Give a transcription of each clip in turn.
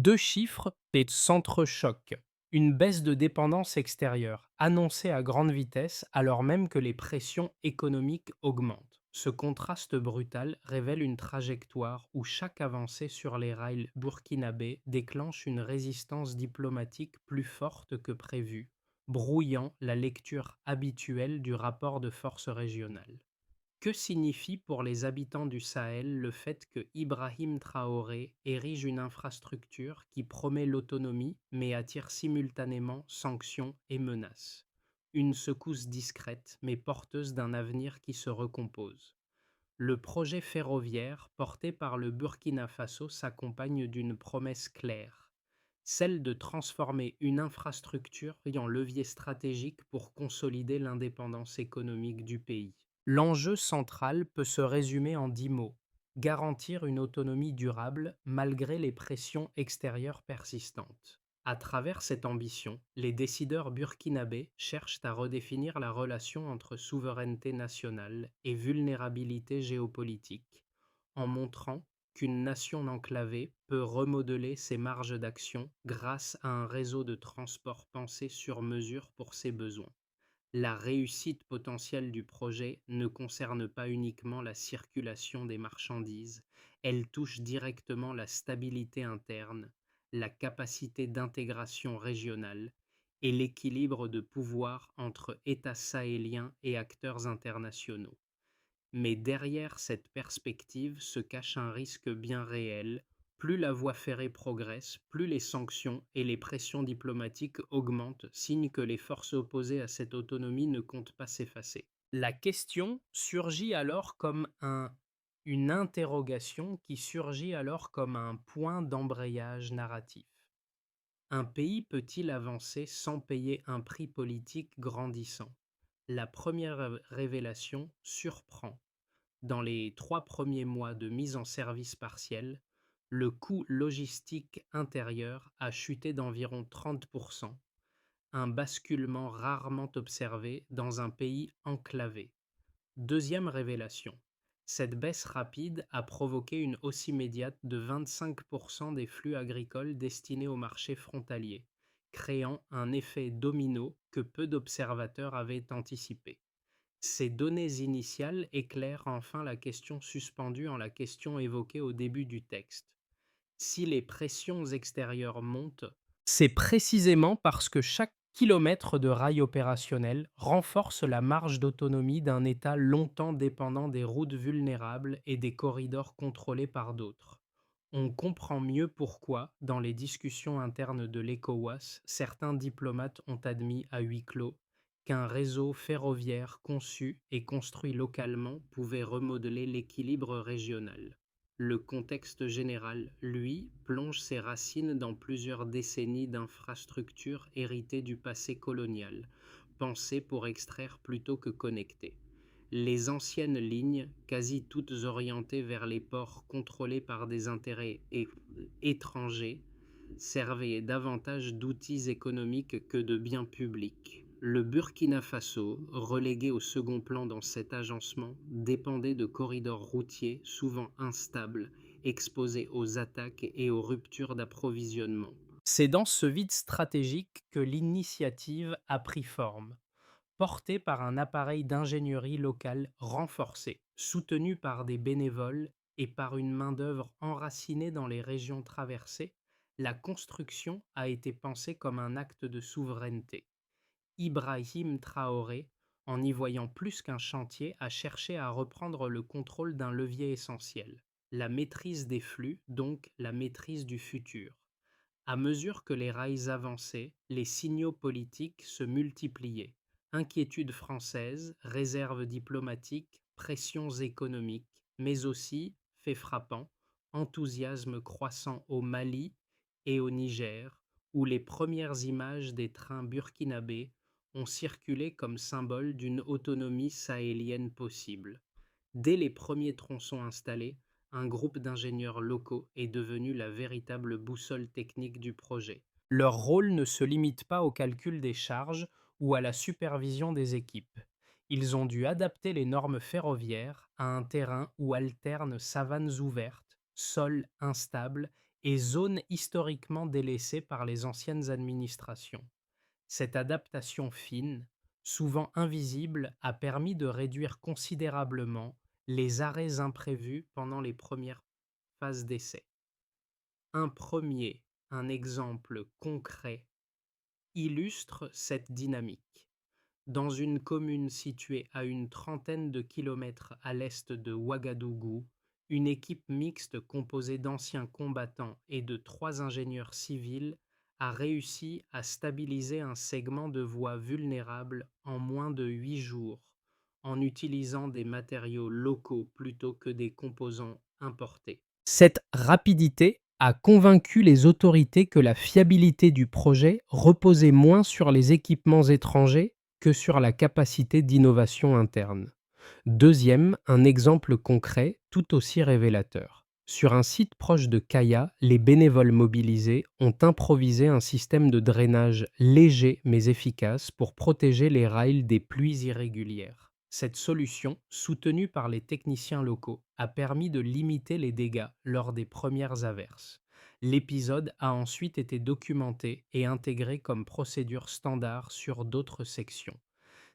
Deux chiffres et s'entrechoquent. Une baisse de dépendance extérieure, annoncée à grande vitesse alors même que les pressions économiques augmentent. Ce contraste brutal révèle une trajectoire où chaque avancée sur les rails burkinabés déclenche une résistance diplomatique plus forte que prévu, brouillant la lecture habituelle du rapport de force régional. Que signifie pour les habitants du Sahel le fait que Ibrahim Traoré érige une infrastructure qui promet l'autonomie mais attire simultanément sanctions et menaces? Une secousse discrète mais porteuse d'un avenir qui se recompose. Le projet ferroviaire porté par le Burkina Faso s'accompagne d'une promesse claire, celle de transformer une infrastructure en levier stratégique pour consolider l'indépendance économique du pays. L'enjeu central peut se résumer en 10 mots: garantir une autonomie durable malgré les pressions extérieures persistantes. À travers cette ambition, les décideurs burkinabés cherchent à redéfinir la relation entre souveraineté nationale et vulnérabilité géopolitique, en montrant qu'une nation enclavée peut remodeler ses marges d'action grâce à un réseau de transport pensé sur mesure pour ses besoins. La réussite potentielle du projet ne concerne pas uniquement la circulation des marchandises, elle touche directement la stabilité interne, la capacité d'intégration régionale et l'équilibre de pouvoir entre États sahéliens et acteurs internationaux. Mais derrière cette perspective se cache un risque bien réel. Plus la voie ferrée progresse, plus les sanctions et les pressions diplomatiques augmentent, signe que les forces opposées à cette autonomie ne comptent pas s'effacer. La question surgit alors comme une interrogation qui surgit alors comme un point d'embrayage narratif. Un pays peut-il avancer sans payer un prix politique grandissant? La première révélation surprend. Dans les 3 premiers mois de mise en service partielle, le coût logistique intérieur a chuté d'environ 30, un basculement rarement observé dans un pays enclavé. Deuxième révélation, cette baisse rapide a provoqué une hausse immédiate de 25% des flux agricoles destinés au marché frontalier, créant un effet domino que peu d'observateurs avaient anticipé. Ces données initiales éclairent enfin la question suspendue en la question évoquée au début du texte. Si les pressions extérieures montent, c'est précisément parce que chaque kilomètre de rail opérationnel renforce la marge d'autonomie d'un État longtemps dépendant des routes vulnérables et des corridors contrôlés par d'autres. On comprend mieux pourquoi, dans les discussions internes de l'ECOWAS, certains diplomates ont admis à huis clos qu'un réseau ferroviaire conçu et construit localement pouvait remodeler l'équilibre régional. Le contexte général, lui, plonge ses racines dans plusieurs décennies d'infrastructures héritées du passé colonial, pensées pour extraire plutôt que connecter. Les anciennes lignes, quasi toutes orientées vers les ports contrôlés par des intérêts étrangers, servaient davantage d'outils économiques que de biens publics. Le Burkina Faso, relégué au second plan dans cet agencement, dépendait de corridors routiers souvent instables, exposés aux attaques et aux ruptures d'approvisionnement. C'est dans ce vide stratégique que l'initiative a pris forme, portée par un appareil d'ingénierie locale renforcé, soutenu par des bénévoles et par une main-d'œuvre enracinée dans les régions traversées. La construction a été pensée comme un acte de souveraineté. Ibrahim Traoré, en y voyant plus qu'un chantier, a cherché à reprendre le contrôle d'un levier essentiel, la maîtrise des flux, donc la maîtrise du futur. À mesure que les rails avançaient, les signaux politiques se multipliaient. Inquiétude française, réserves diplomatiques, pressions économiques, mais aussi, fait frappant, enthousiasme croissant au Mali et au Niger, où les premières images des trains burkinabés ont circulé comme symbole d'une autonomie sahélienne possible. Dès les premiers tronçons installés, un groupe d'ingénieurs locaux est devenu la véritable boussole technique du projet. Leur rôle ne se limite pas au calcul des charges ou à la supervision des équipes. Ils ont dû adapter les normes ferroviaires à un terrain où alternent savanes ouvertes, sols instables et zones historiquement délaissées par les anciennes administrations. Cette adaptation fine, souvent invisible, a permis de réduire considérablement les arrêts imprévus pendant les premières phases d'essai. Un premier, un exemple concret, illustre cette dynamique. Dans une commune située à une trentaine de kilomètres à l'est de Ouagadougou, une équipe mixte composée d'anciens combattants et de 3 ingénieurs civils a réussi à stabiliser un segment de voie vulnérable en moins de 8 jours, en utilisant des matériaux locaux plutôt que des composants importés. Cette rapidité a convaincu les autorités que la fiabilité du projet reposait moins sur les équipements étrangers que sur la capacité d'innovation interne. Deuxième, un exemple concret tout aussi révélateur. Sur un site proche de Kaya, les bénévoles mobilisés ont improvisé un système de drainage léger mais efficace pour protéger les rails des pluies irrégulières. Cette solution, soutenue par les techniciens locaux, a permis de limiter les dégâts lors des premières averses. L'épisode a ensuite été documenté et intégré comme procédure standard sur d'autres sections.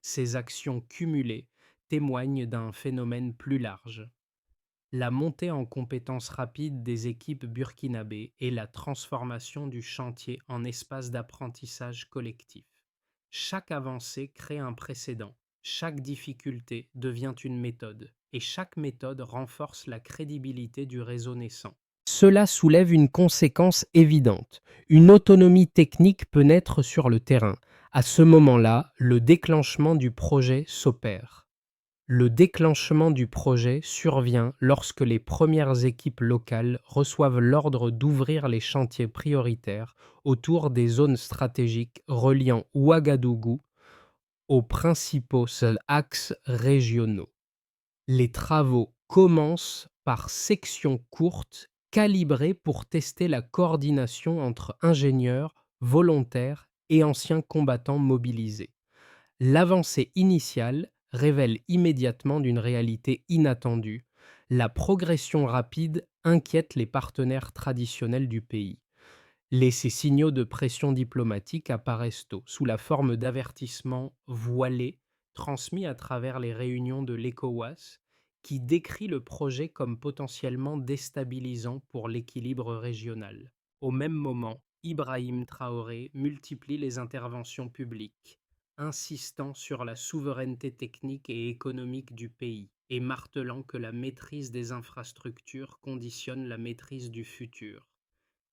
Ces actions cumulées témoignent d'un phénomène plus large: la montée en compétences rapide des équipes burkinabées et la transformation du chantier en espace d'apprentissage collectif. Chaque avancée crée un précédent, chaque difficulté devient une méthode, et chaque méthode renforce la crédibilité du réseau naissant. Cela soulève une conséquence évidente. Une autonomie technique peut naître sur le terrain. À ce moment-là, le déclenchement du projet s'opère. Le déclenchement du projet survient lorsque les premières équipes locales reçoivent l'ordre d'ouvrir les chantiers prioritaires autour des zones stratégiques reliant Ouagadougou aux principaux axes régionaux. Les travaux commencent par sections courtes calibrées pour tester la coordination entre ingénieurs, volontaires et anciens combattants mobilisés. L'avancée initiale révèle immédiatement d'une réalité inattendue. La progression rapide inquiète les partenaires traditionnels du pays. Ces signaux de pression diplomatique apparaissent tôt, sous la forme d'avertissements voilés transmis à travers les réunions de l'ECOWAS, qui décrit le projet comme potentiellement déstabilisant pour l'équilibre régional. Au même moment, Ibrahim Traoré multiplie les interventions publiques, insistant sur la souveraineté technique et économique du pays et martelant que la maîtrise des infrastructures conditionne la maîtrise du futur.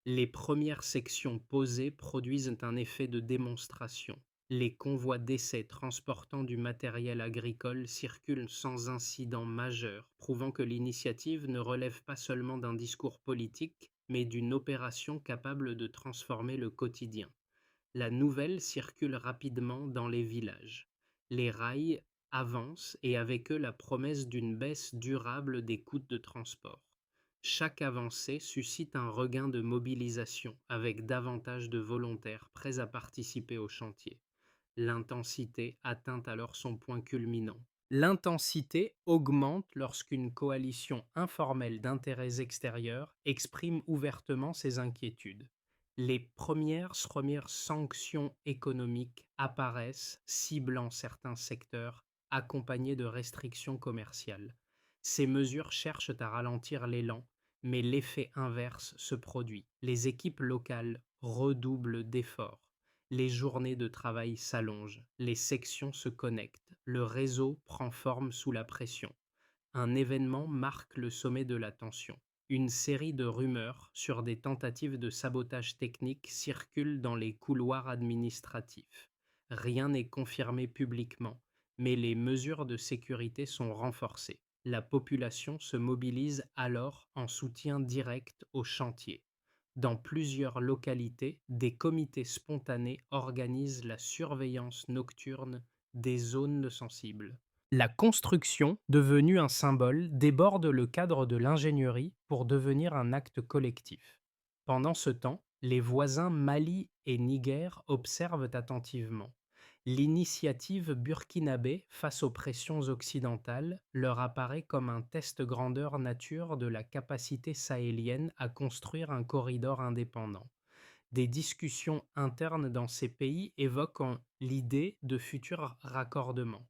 Les premières sections posées produisent un effet de démonstration. Les convois d'essais transportant du matériel agricole circulent sans incident majeur, prouvant que l'initiative ne relève pas seulement d'un discours politique, mais d'une opération capable de transformer le quotidien. La nouvelle circule rapidement dans les villages. Les rails avancent et avec eux la promesse d'une baisse durable des coûts de transport. Chaque avancée suscite un regain de mobilisation avec davantage de volontaires prêts à participer au chantier. L'intensité atteint alors son point culminant. L'intensité augmente lorsqu'une coalition informelle d'intérêts extérieurs exprime ouvertement ses inquiétudes. Les premières sanctions économiques apparaissent, ciblant certains secteurs, accompagnées de restrictions commerciales. Ces mesures cherchent à ralentir l'élan, mais l'effet inverse se produit. Les équipes locales redoublent d'efforts. Les journées de travail s'allongent, les sections se connectent, le réseau prend forme sous la pression. Un événement marque le sommet de la tension. Une série de rumeurs sur des tentatives de sabotage technique circulent dans les couloirs administratifs. Rien n'est confirmé publiquement, mais les mesures de sécurité sont renforcées. La population se mobilise alors en soutien direct au chantier. Dans plusieurs localités, des comités spontanés organisent la surveillance nocturne des zones sensibles. La construction, devenue un symbole, déborde le cadre de l'ingénierie pour devenir un acte collectif. Pendant ce temps, les voisins Mali et Niger observent attentivement. L'initiative burkinabé face aux pressions occidentales leur apparaît comme un test grandeur nature de la capacité sahélienne à construire un corridor indépendant. Des discussions internes dans ces pays évoquent l'idée de futurs raccordements.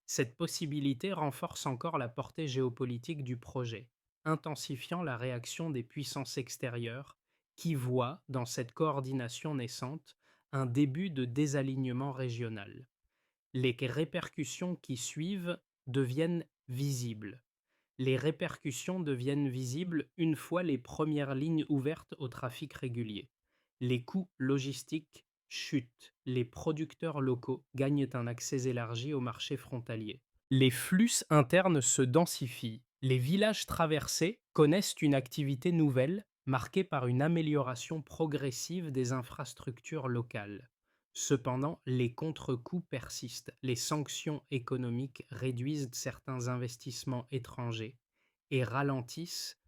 Cette possibilité renforce encore la portée géopolitique du projet, intensifiant la réaction des puissances extérieures qui voient dans cette coordination naissante un début de désalignement régional. Les répercussions qui suivent deviennent visibles. Les répercussions deviennent visibles une fois les premières lignes ouvertes au trafic régulier. Les coûts logistiques chutent, les producteurs locaux gagnent un accès élargi au marché frontalier. Les flux internes se densifient. Les villages traversés connaissent une activité nouvelle marquée par une amélioration progressive des infrastructures locales. Cependant, les contre-coups persistent. Les sanctions économiques réduisent certains investissements étrangers et ralentissent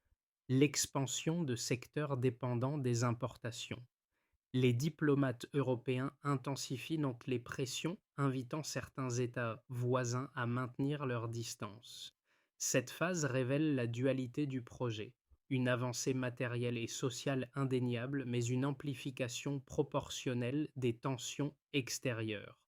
l'expansion de secteurs dépendants des importations. Les diplomates européens intensifient donc les pressions, invitant certains États voisins à maintenir leur distance. Cette phase révèle la dualité du projet, une avancée matérielle et sociale indéniable, mais une amplification proportionnelle des tensions extérieures.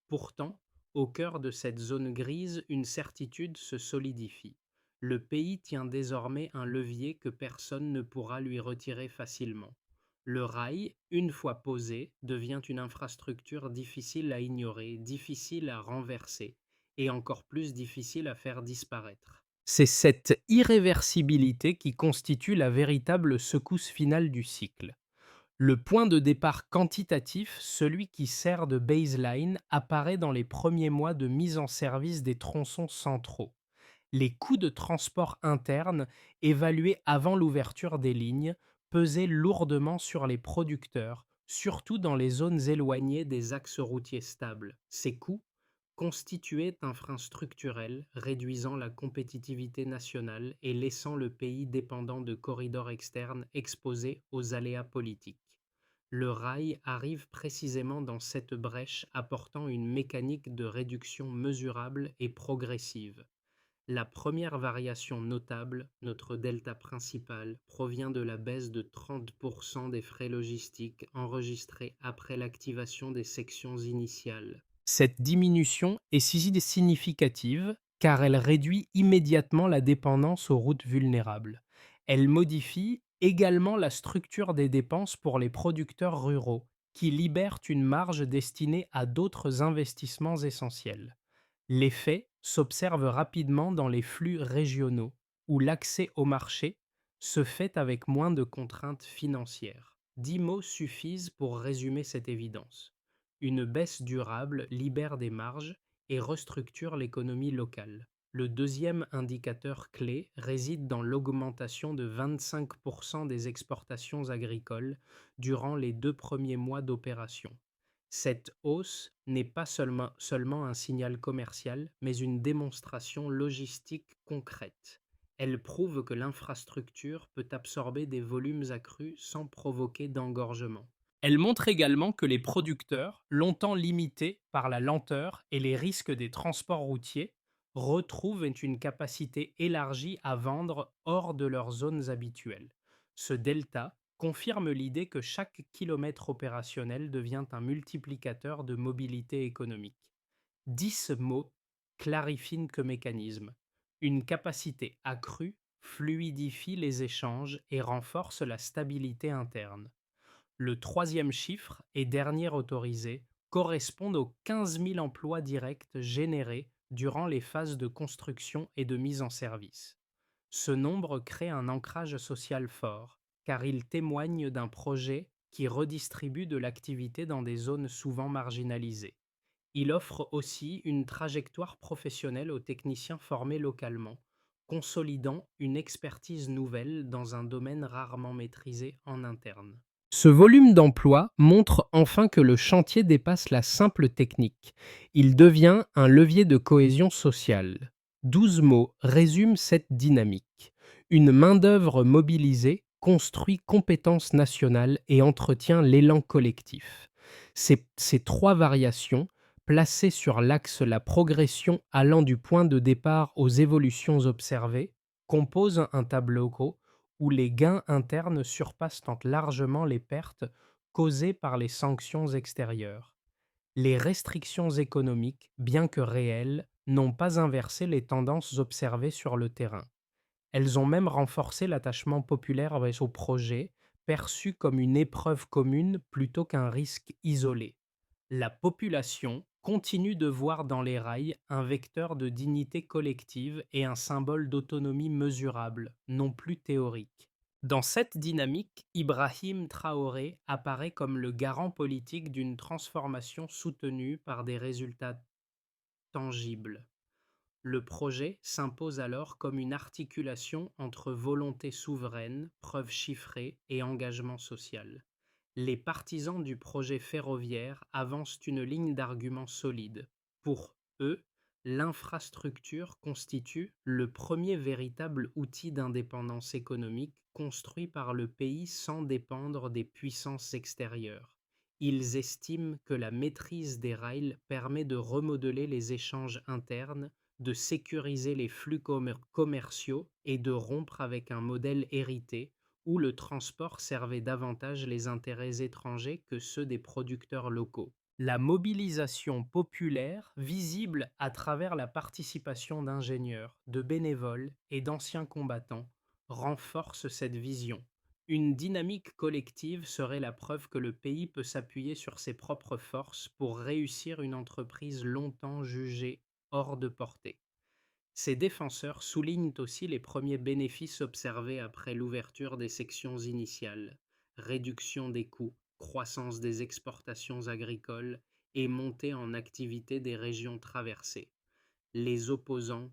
Pourtant, au cœur de cette zone grise, une certitude se solidifie. Le pays tient désormais un levier que personne ne pourra lui retirer facilement. Le rail, une fois posé, devient une infrastructure difficile à ignorer, difficile à renverser et encore plus difficile à faire disparaître. C'est cette irréversibilité qui constitue la véritable secousse finale du cycle. Le point de départ quantitatif, celui qui sert de baseline, apparaît dans les premiers mois de mise en service des tronçons centraux. Les coûts de transport interne, évalués avant l'ouverture des lignes, pesaient lourdement sur les producteurs, surtout dans les zones éloignées des axes routiers stables. Ces coûts constituaient un frein structurel, réduisant la compétitivité nationale et laissant le pays dépendant de corridors externes exposés aux aléas politiques. Le rail arrive précisément dans cette brèche, apportant une mécanique de réduction mesurable et progressive. La première variation notable, notre delta principal, provient de la baisse de 30% des frais logistiques enregistrés après l'activation des sections initiales. Cette diminution est significative car elle réduit immédiatement la dépendance aux routes vulnérables. Elle modifie également la structure des dépenses pour les producteurs ruraux, qui libèrent une marge destinée à d'autres investissements essentiels. L'effet s'observe rapidement dans les flux régionaux, où l'accès au marché se fait avec moins de contraintes financières. 10 mots suffisent pour résumer cette évidence. Une baisse durable libère des marges et restructure l'économie locale. Le deuxième indicateur clé réside dans l'augmentation de 25% des exportations agricoles durant les 2 premiers mois d'opération. Cette hausse n'est pas seulement un signal commercial, mais une démonstration logistique concrète. Elle prouve que l'infrastructure peut absorber des volumes accrus sans provoquer d'engorgement. Elle montre également que les producteurs, longtemps limités par la lenteur et les risques des transports routiers, retrouvent une capacité élargie à vendre hors de leurs zones habituelles. Ce delta confirme l'idée que chaque kilomètre opérationnel devient un multiplicateur de mobilité économique. 10 mots clarifient que mécanisme. Une capacité accrue fluidifie les échanges et renforce la stabilité interne. Le troisième chiffre et dernier autorisé correspond aux 15 000 emplois directs générés durant les phases de construction et de mise en service. Ce nombre crée un ancrage social fort, car il témoigne d'un projet qui redistribue de l'activité dans des zones souvent marginalisées. Il offre aussi une trajectoire professionnelle aux techniciens formés localement, consolidant une expertise nouvelle dans un domaine rarement maîtrisé en interne. Ce volume d'emploi montre enfin que le chantier dépasse la simple technique. Il devient un levier de cohésion sociale. 12 mots résument cette dynamique. Une main-d'œuvre mobilisée construit compétences nationales et entretient l'élan collectif. Ces trois variations Placé sur l'axe la progression allant du point de départ aux évolutions observées, compose un tableau où les gains internes surpassent largement les pertes causées par les sanctions extérieures. Les restrictions économiques, bien que réelles, n'ont pas inversé les tendances observées sur le terrain. Elles ont même renforcé l'attachement populaire au projet, perçu comme une épreuve commune plutôt qu'un risque isolé. La population continue de voir dans les rails un vecteur de dignité collective et un symbole d'autonomie mesurable, non plus théorique. Dans cette dynamique, Ibrahim Traoré apparaît comme le garant politique d'une transformation soutenue par des résultats tangibles. Le projet s'impose alors comme une articulation entre volonté souveraine, preuve chiffrée et engagement social. Les partisans du projet ferroviaire avancent une ligne d'argument solide. Pour eux, l'infrastructure constitue le premier véritable outil d'indépendance économique construit par le pays sans dépendre des puissances extérieures. Ils estiment que la maîtrise des rails permet de remodeler les échanges internes, de sécuriser les flux commerciaux et de rompre avec un modèle hérité où le transport servait davantage les intérêts étrangers que ceux des producteurs locaux. La mobilisation populaire, visible à travers la participation d'ingénieurs, de bénévoles et d'anciens combattants, renforce cette vision. Une dynamique collective serait la preuve que le pays peut s'appuyer sur ses propres forces pour réussir une entreprise longtemps jugée hors de portée. Ces défenseurs soulignent aussi les premiers bénéfices observés après l'ouverture des sections initiales: réduction des coûts, croissance des exportations agricoles et montée en activité des régions traversées. Les opposants,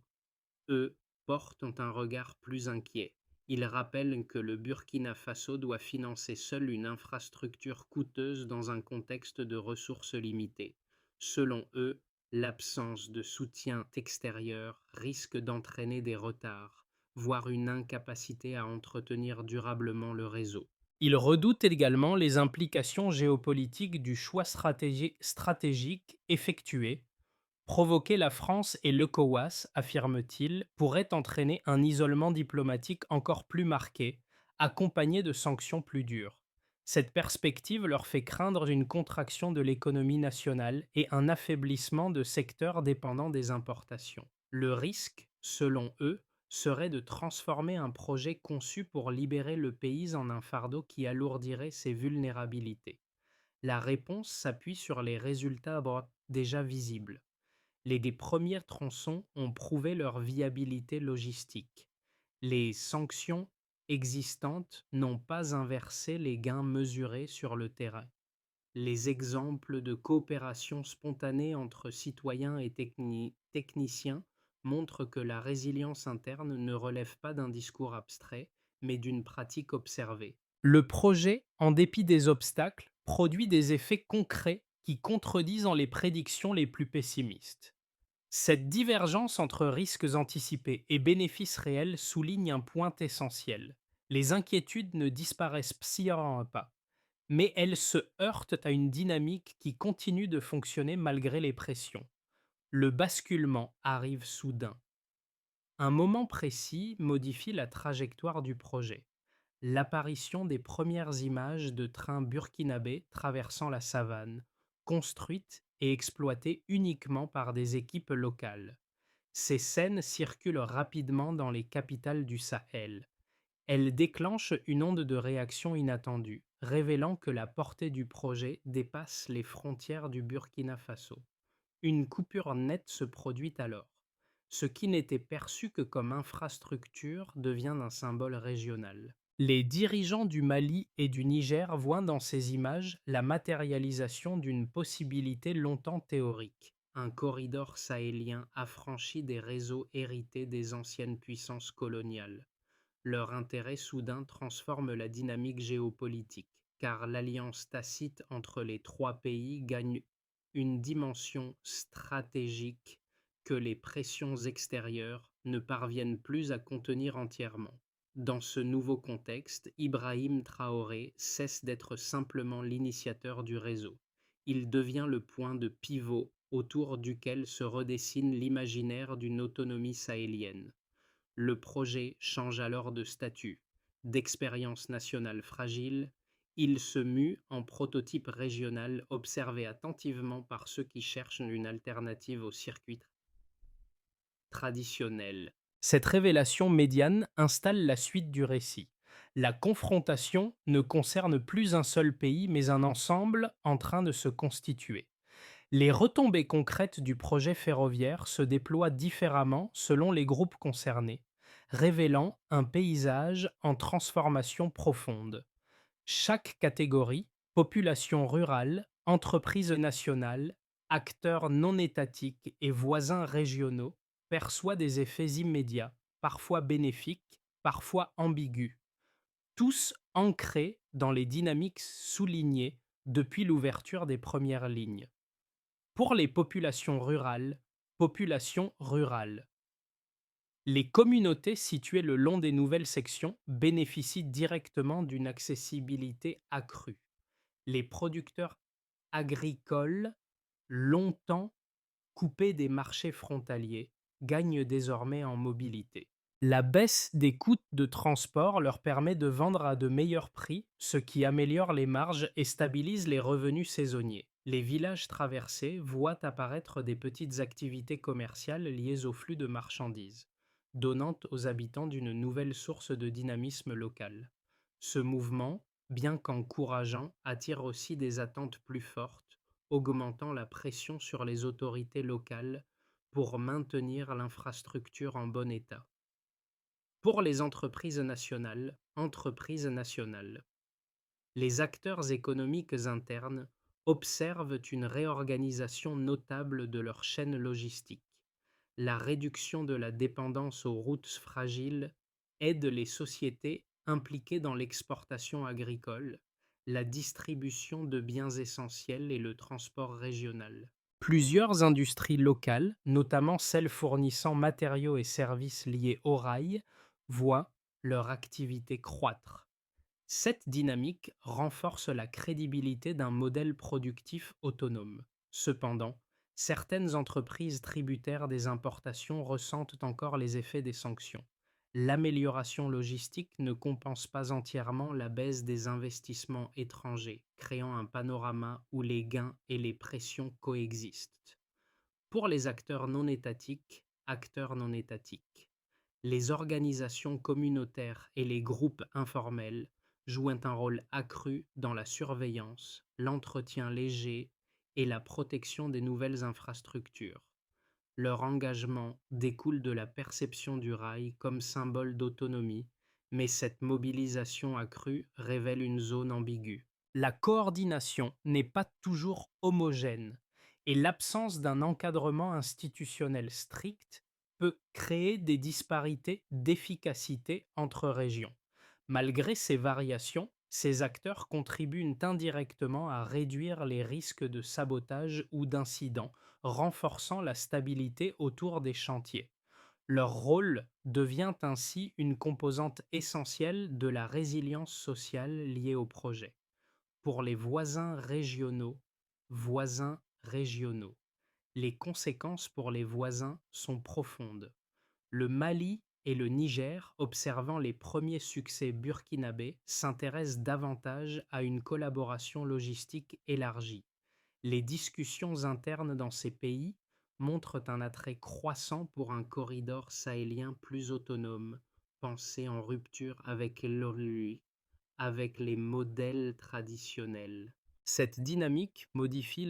eux, portent un regard plus inquiet. Ils rappellent que le Burkina Faso doit financer seul une infrastructure coûteuse dans un contexte de ressources limitées. Selon eux, l'absence de soutien extérieur risque d'entraîner des retards, voire une incapacité à entretenir durablement le réseau. Ils redoutent également les implications géopolitiques du choix stratégique effectué. Provoquer la France et l'ECOWAS, affirme-t-il, pourrait entraîner un isolement diplomatique encore plus marqué, accompagné de sanctions plus dures. Cette perspective leur fait craindre une contraction de l'économie nationale et un affaiblissement de secteurs dépendants des importations. Le risque, selon eux, serait de transformer un projet conçu pour libérer le pays en un fardeau qui alourdirait ses vulnérabilités. La réponse s'appuie sur les résultats déjà visibles. Les des premiers tronçons ont prouvé leur viabilité logistique. Les sanctions existantes n'ont pas inversé les gains mesurés sur le terrain. Les exemples de coopération spontanée entre citoyens et techniciens montrent que la résilience interne ne relève pas d'un discours abstrait, mais d'une pratique observée. Le projet, en dépit des obstacles, produit des effets concrets qui contredisent les prédictions les plus pessimistes. Cette divergence entre risques anticipés et bénéfices réels souligne un point essentiel. Les inquiétudes ne disparaissent sciemment pas, mais elles se heurtent à une dynamique qui continue de fonctionner malgré les pressions. Le basculement arrive soudain. Un moment précis modifie la trajectoire du projet: l'apparition des premières images de trains burkinabés traversant la savane, construites et exploitées uniquement par des équipes locales. Ces scènes circulent rapidement dans les capitales du Sahel. Elles déclenchent une onde de réaction inattendue, révélant que la portée du projet dépasse les frontières du Burkina Faso. Une coupure nette se produit alors. Ce qui n'était perçu que comme infrastructure devient un symbole régional. Les dirigeants du Mali et du Niger voient dans ces images la matérialisation d'une possibilité longtemps théorique: un corridor sahélien affranchi des réseaux hérités des anciennes puissances coloniales. Leur intérêt soudain transforme la dynamique géopolitique, car l'alliance tacite entre les trois pays gagne une dimension stratégique que les pressions extérieures ne parviennent plus à contenir entièrement. Dans ce nouveau contexte, Ibrahim Traoré cesse d'être simplement l'initiateur du réseau. Il devient le point de pivot autour duquel se redessine l'imaginaire d'une autonomie sahélienne. Le projet change alors de statut. D'expérience nationale fragile, il se mue en prototype régional observé attentivement par ceux qui cherchent une alternative au circuit traditionnel. Cette révélation médiane installe la suite du récit. La confrontation ne concerne plus un seul pays, mais un ensemble en train de se constituer. Les retombées concrètes du projet ferroviaire se déploient différemment selon les groupes concernés, révélant un paysage en transformation profonde. Chaque catégorie, population rurale, entreprises nationales, acteurs non étatiques et voisins régionaux, perçoit des effets immédiats, parfois bénéfiques, parfois ambigus, tous ancrés dans les dynamiques soulignées depuis l'ouverture des premières lignes. Pour les populations rurales. Les communautés situées le long des nouvelles sections bénéficient directement d'une accessibilité accrue. Les producteurs agricoles, longtemps coupés des marchés frontaliers, gagnent désormais en mobilité. La baisse des coûts de transport leur permet de vendre à de meilleurs prix, ce qui améliore les marges et stabilise les revenus saisonniers. Les villages traversés voient apparaître des petites activités commerciales liées au flux de marchandises, donnant aux habitants d'une nouvelle source de dynamisme local. Ce mouvement, bien qu'encourageant, attire aussi des attentes plus fortes, augmentant la pression sur les autorités locales pour maintenir l'infrastructure en bon état. Pour les entreprises nationales, les acteurs économiques internes observent une réorganisation notable de leur chaîne logistique. La réduction de la dépendance aux routes fragiles aide les sociétés impliquées dans l'exportation agricole, la distribution de biens essentiels et le transport régional. Plusieurs industries locales, notamment celles fournissant matériaux et services liés au rail, voient leur activité croître. Cette dynamique renforce la crédibilité d'un modèle productif autonome. Cependant, certaines entreprises tributaires des importations ressentent encore les effets des sanctions. L'amélioration logistique ne compense pas entièrement la baisse des investissements étrangers, créant un panorama où les gains et les pressions coexistent. Pour les acteurs non étatiques, les organisations communautaires et les groupes informels jouent un rôle accru dans la surveillance, l'entretien léger et la protection des nouvelles infrastructures. Leur engagement découle de la perception du rail comme symbole d'autonomie, mais cette mobilisation accrue révèle une zone ambiguë. La coordination n'est pas toujours homogène et l'absence d'un encadrement institutionnel strict peut créer des disparités d'efficacité entre régions. Malgré ces variations, ces acteurs contribuent indirectement à réduire les risques de sabotage ou d'incidents, renforçant la stabilité autour des chantiers. Leur rôle devient ainsi une composante essentielle de la résilience sociale liée au projet. Pour les voisins régionaux, les conséquences pour les voisins sont profondes. Le Mali et le Niger, observant les premiers succès burkinabés, s'intéressent davantage à une collaboration logistique élargie. Les discussions internes dans ces pays montrent un attrait croissant pour un corridor sahélien plus autonome, pensé en rupture avec les modèles traditionnels. Cette dynamique modifie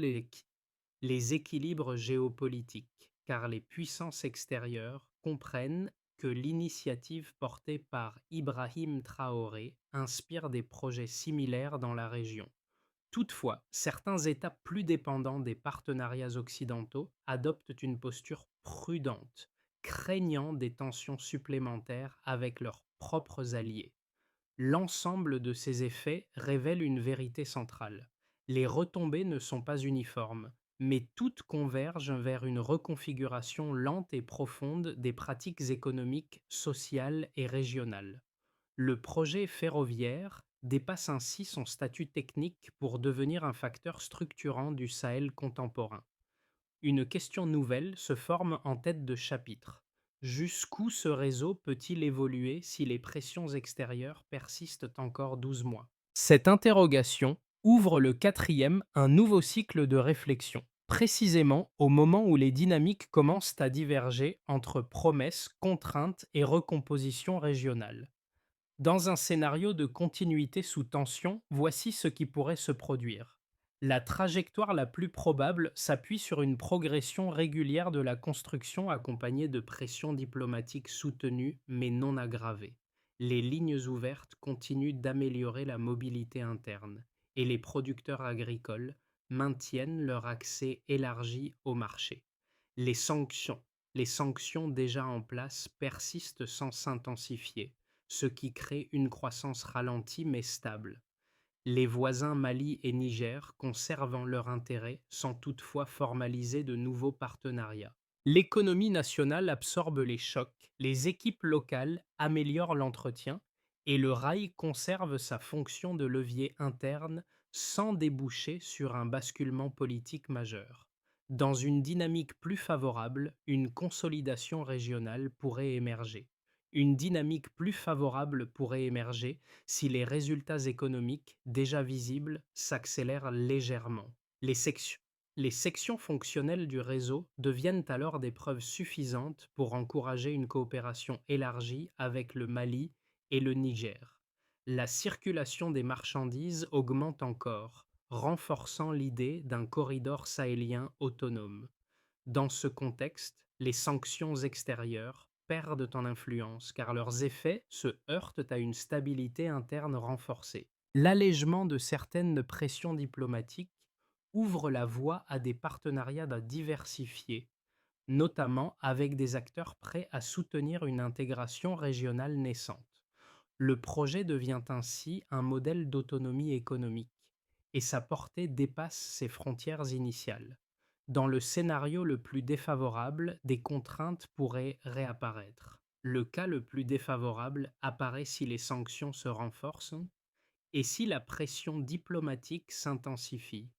les équilibres géopolitiques, car les puissances extérieures comprennent que l'initiative portée par Ibrahim Traoré inspire des projets similaires dans la région. Toutefois, certains États plus dépendants des partenariats occidentaux adoptent une posture prudente, craignant des tensions supplémentaires avec leurs propres alliés. L'ensemble de ces effets révèle une vérité centrale. Les retombées ne sont pas uniformes, mais toutes convergent vers une reconfiguration lente et profonde des pratiques économiques, sociales et régionales. Le projet ferroviaire dépasse ainsi son statut technique pour devenir un facteur structurant du Sahel contemporain. Une question nouvelle se forme en tête de chapitre. Jusqu'où ce réseau peut-il évoluer si les pressions extérieures persistent encore 12 mois? Cette interrogation ouvre le quatrième, un nouveau cycle de réflexion, précisément au moment où les dynamiques commencent à diverger entre promesses, contraintes et recomposition régionale. Dans un scénario de continuité sous tension, voici ce qui pourrait se produire. La trajectoire la plus probable s'appuie sur une progression régulière de la construction accompagnée de pressions diplomatiques soutenues mais non aggravées. Les lignes ouvertes continuent d'améliorer la mobilité interne et les producteurs agricoles maintiennent leur accès élargi au marché. Les sanctions, les sanctions déjà en place persistent sans s'intensifier, ce qui crée une croissance ralentie mais stable. Les voisins Mali et Niger conservant leur intérêt sans toutefois formaliser de nouveaux partenariats. L'économie nationale absorbe les chocs, les équipes locales améliorent l'entretien et le rail conserve sa fonction de levier interne sans déboucher sur un basculement politique majeur. Dans une dynamique plus favorable, une consolidation régionale pourrait émerger. Une dynamique plus favorable pourrait émerger si les résultats économiques, déjà visibles, s'accélèrent légèrement. Les sections, les sections fonctionnelles du réseau deviennent alors des preuves suffisantes pour encourager une coopération élargie avec le Mali et le Niger. La circulation des marchandises augmente encore, renforçant l'idée d'un corridor sahélien autonome. Dans ce contexte, les sanctions extérieures perdent en influence car leurs effets se heurtent à une stabilité interne renforcée. L'allègement de certaines pressions diplomatiques ouvre la voie à des partenariats diversifiés, notamment avec des acteurs prêts à soutenir une intégration régionale naissante. Le projet devient ainsi un modèle d'autonomie économique et sa portée dépasse ses frontières initiales. Dans le scénario le plus défavorable, des contraintes pourraient réapparaître. Le cas le plus défavorable apparaît si les sanctions se renforcent et si la pression diplomatique s'intensifie.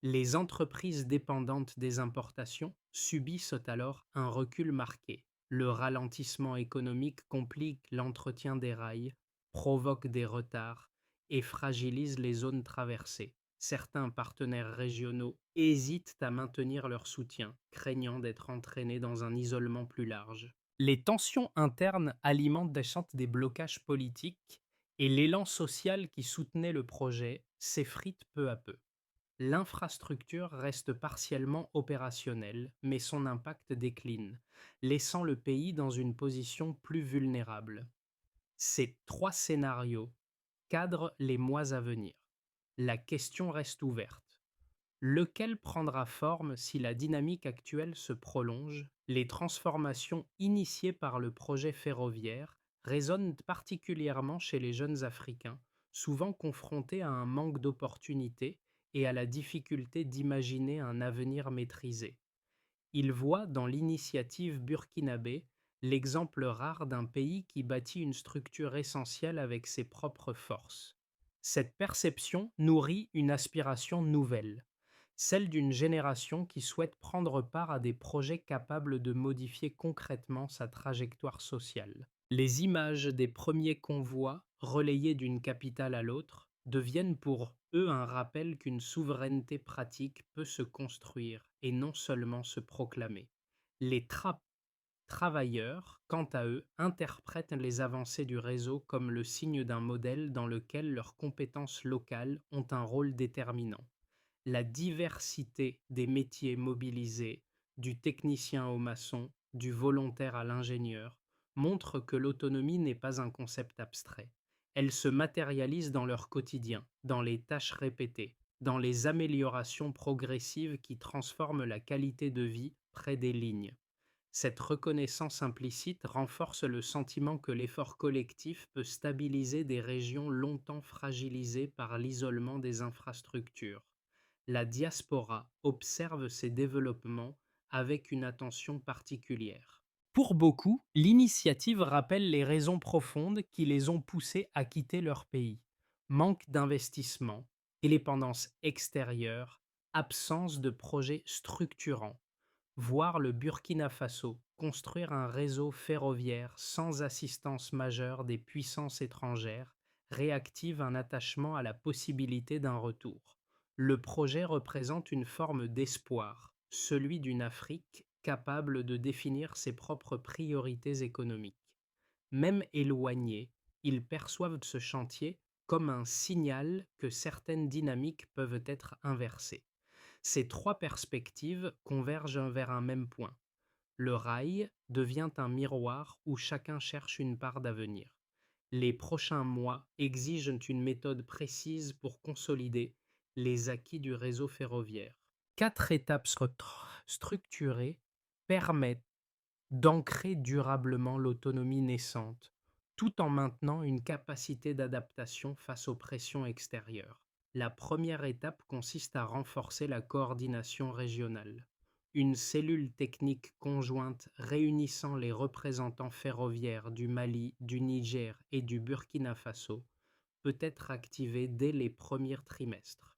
Les entreprises dépendantes des importations subissent alors un recul marqué. Le ralentissement économique complique l'entretien des rails, provoque des retards et fragilise les zones traversées. Certains partenaires régionaux hésitent à maintenir leur soutien, craignant d'être entraînés dans un isolement plus large. Les tensions internes alimentent des blocages politiques et l'élan social qui soutenait le projet s'effrite peu à peu. L'infrastructure reste partiellement opérationnelle, mais son impact décline, laissant le pays dans une position plus vulnérable. Ces trois scénarios cadrent les mois à venir. La question reste ouverte. Lequel prendra forme si la dynamique actuelle se prolonge? Les transformations initiées par le projet ferroviaire résonnent particulièrement chez les jeunes Africains, souvent confrontés à un manque d'opportunités et à la difficulté d'imaginer un avenir maîtrisé. Ils voient dans l'initiative burkinabé l'exemple rare d'un pays qui bâtit une structure essentielle avec ses propres forces. Cette perception nourrit une aspiration nouvelle, celle d'une génération qui souhaite prendre part à des projets capables de modifier concrètement sa trajectoire sociale. Les images des premiers convois, relayés d'une capitale à l'autre, deviennent pour eux un rappel qu'une souveraineté pratique peut se construire et non seulement se proclamer. Les travailleurs, quant à eux, interprètent les avancées du réseau comme le signe d'un modèle dans lequel leurs compétences locales ont un rôle déterminant. La diversité des métiers mobilisés, du technicien au maçon, du volontaire à l'ingénieur, montre que l'autonomie n'est pas un concept abstrait. Elle se matérialise dans leur quotidien, dans les tâches répétées, dans les améliorations progressives qui transforment la qualité de vie près des lignes. Cette reconnaissance implicite renforce le sentiment que l'effort collectif peut stabiliser des régions longtemps fragilisées par l'isolement des infrastructures. La diaspora observe ces développements avec une attention particulière. Pour beaucoup, l'initiative rappelle les raisons profondes qui les ont poussés à quitter leur pays. Manque d'investissement, dépendance extérieure, Absence de projet structurant. Voir le Burkina Faso construire un réseau ferroviaire sans assistance majeure des puissances étrangères réactive un attachement à la possibilité d'un retour. Le projet représente une forme d'espoir, celui d'une Afrique capable de définir ses propres priorités économiques. Même éloignés, ils perçoivent ce chantier comme un signal que certaines dynamiques peuvent être inversées. Ces trois perspectives convergent vers un même point. Le rail devient un miroir où chacun cherche une part d'avenir. Les prochains mois exigent une méthode précise pour consolider les acquis du réseau ferroviaire. Quatre étapes structurées permettent d'ancrer durablement l'autonomie naissante, tout en maintenant une capacité d'adaptation face aux pressions extérieures. La première étape consiste à renforcer la coordination régionale. Une cellule technique conjointe réunissant les représentants ferroviaires du Mali, du Niger et du Burkina Faso peut être activée dès les premiers trimestres.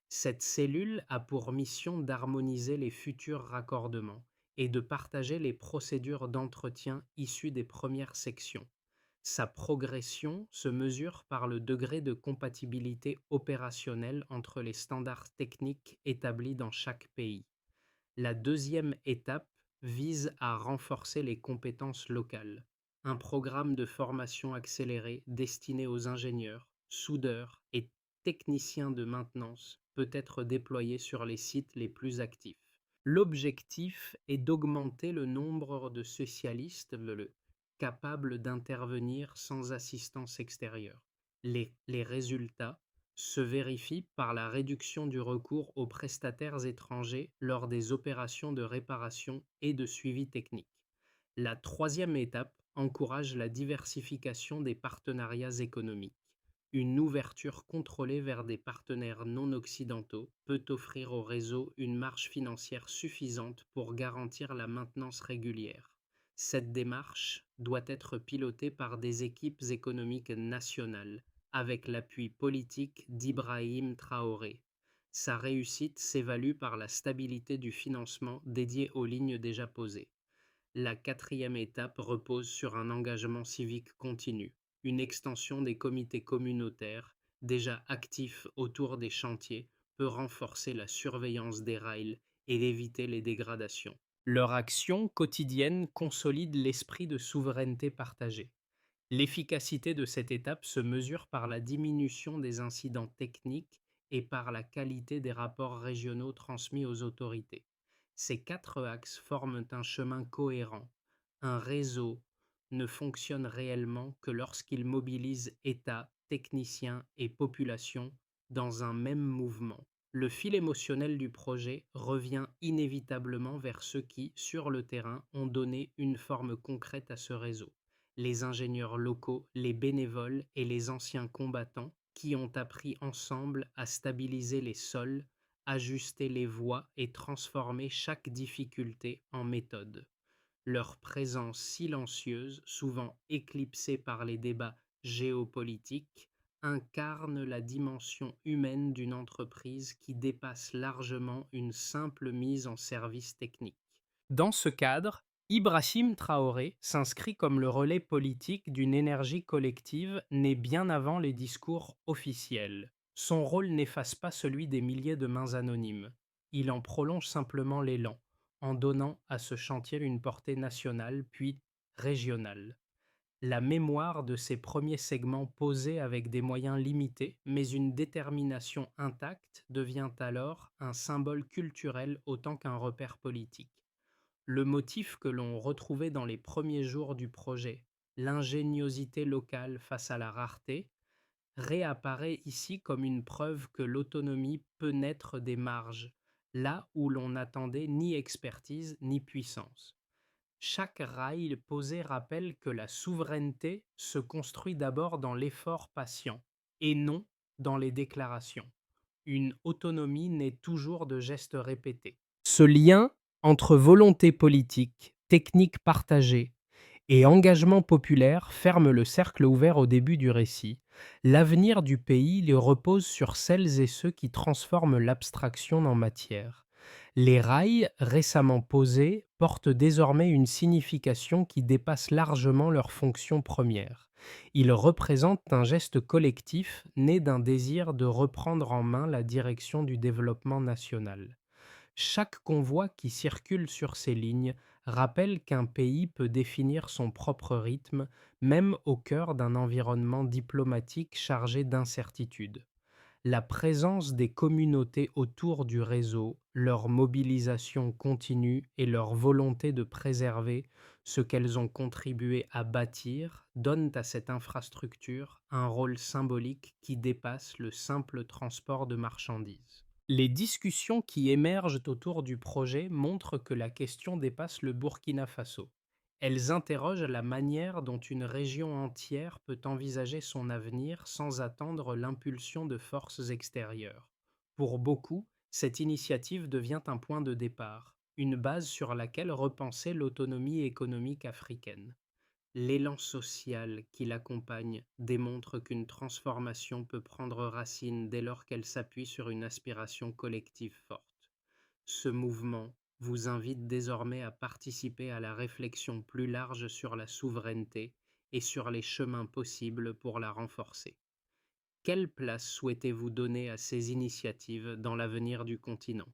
Cette cellule a pour mission d'harmoniser les futurs raccordements et de partager les procédures d'entretien issues des premières sections. Sa progression se mesure par le degré de compatibilité opérationnelle entre les standards techniques établis dans chaque pays. La deuxième étape vise à renforcer les compétences locales. Un programme de formation accéléré destiné aux ingénieurs, soudeurs et techniciens de maintenance peut être déployé sur les sites les plus actifs. L'objectif est d'augmenter le nombre de spécialistes capables d'intervenir sans assistance extérieure. Les résultats se vérifient par la réduction du recours aux prestataires étrangers lors des opérations de réparation et de suivi technique. La troisième étape encourage la diversification des partenariats économiques. Une ouverture contrôlée vers des partenaires non occidentaux peut offrir au réseau une marge financière suffisante pour garantir la maintenance régulière. Cette démarche doit être pilotée par des équipes économiques nationales, avec l'appui politique d'Ibrahim Traoré. Sa réussite s'évalue par la stabilité du financement dédié aux lignes déjà posées. La quatrième étape repose sur un engagement civique continu, une extension des comités communautaires, déjà actifs autour des chantiers, peut renforcer la surveillance des rails et éviter les dégradations. Leur action quotidienne consolide l'esprit de souveraineté partagée. L'efficacité de cette étape se mesure par la diminution des incidents techniques et par la qualité des rapports régionaux transmis aux autorités. Ces quatre axes forment un chemin cohérent. Un réseau ne fonctionne réellement que lorsqu'il mobilise États, techniciens et population dans un même mouvement. Le fil émotionnel du projet revient inévitablement vers ceux qui, sur le terrain, ont donné une forme concrète à ce réseau. Les ingénieurs locaux, les bénévoles et les anciens combattants qui ont appris ensemble à stabiliser les sols, ajuster les voies et transformer chaque difficulté en méthode. Leur présence silencieuse, souvent éclipsée par les débats géopolitiques, incarne la dimension humaine d'une entreprise qui dépasse largement une simple mise en service technique. Dans ce cadre, Ibrahim Traoré s'inscrit comme le relais politique d'une énergie collective née bien avant les discours officiels. Son rôle n'efface pas celui des milliers de mains anonymes. Il en prolonge simplement l'élan, en donnant à ce chantier une portée nationale puis régionale. La mémoire de ces premiers segments posés avec des moyens limités, mais une détermination intacte, devient alors un symbole culturel autant qu'un repère politique. Le motif que l'on retrouvait dans les premiers jours du projet, l'ingéniosité locale face à la rareté, réapparaît ici comme une preuve que l'autonomie peut naître des marges, là où l'on n'attendait ni expertise ni puissance. Chaque rail posé rappelle que la souveraineté se construit d'abord dans l'effort patient, et non dans les déclarations. Une autonomie naît toujours de gestes répétés. Ce lien entre volonté politique, technique partagée et engagement populaire ferme le cercle ouvert au début du récit, L'avenir du pays il repose sur celles et ceux qui transforment l'abstraction en matière. Les rails, récemment posés, portent désormais une signification qui dépasse largement leur fonction première. Ils représentent un geste collectif né d'un désir de reprendre en main la direction du développement national. Chaque convoi qui circule sur ces lignes rappelle qu'un pays peut définir son propre rythme, même au cœur d'un environnement diplomatique chargé d'incertitudes. La présence des communautés autour du réseau, leur mobilisation continue et leur volonté de préserver ce qu'elles ont contribué à bâtir donnent à cette infrastructure un rôle symbolique qui dépasse le simple transport de marchandises. Les discussions qui émergent autour du projet montrent que la question dépasse le Burkina Faso. Elles interrogent la manière dont une région entière peut envisager son avenir sans attendre l'impulsion de forces extérieures. Pour beaucoup, cette initiative devient un point de départ, une base sur laquelle repenser l'autonomie économique africaine. L'élan social qui l'accompagne démontre qu'une transformation peut prendre racine dès lors qu'elle s'appuie sur une aspiration collective forte. Ce mouvement vous invite désormais à participer à la réflexion plus large sur la souveraineté et sur les chemins possibles pour la renforcer. Quelle place souhaitez-vous donner à ces initiatives dans l'avenir du continent?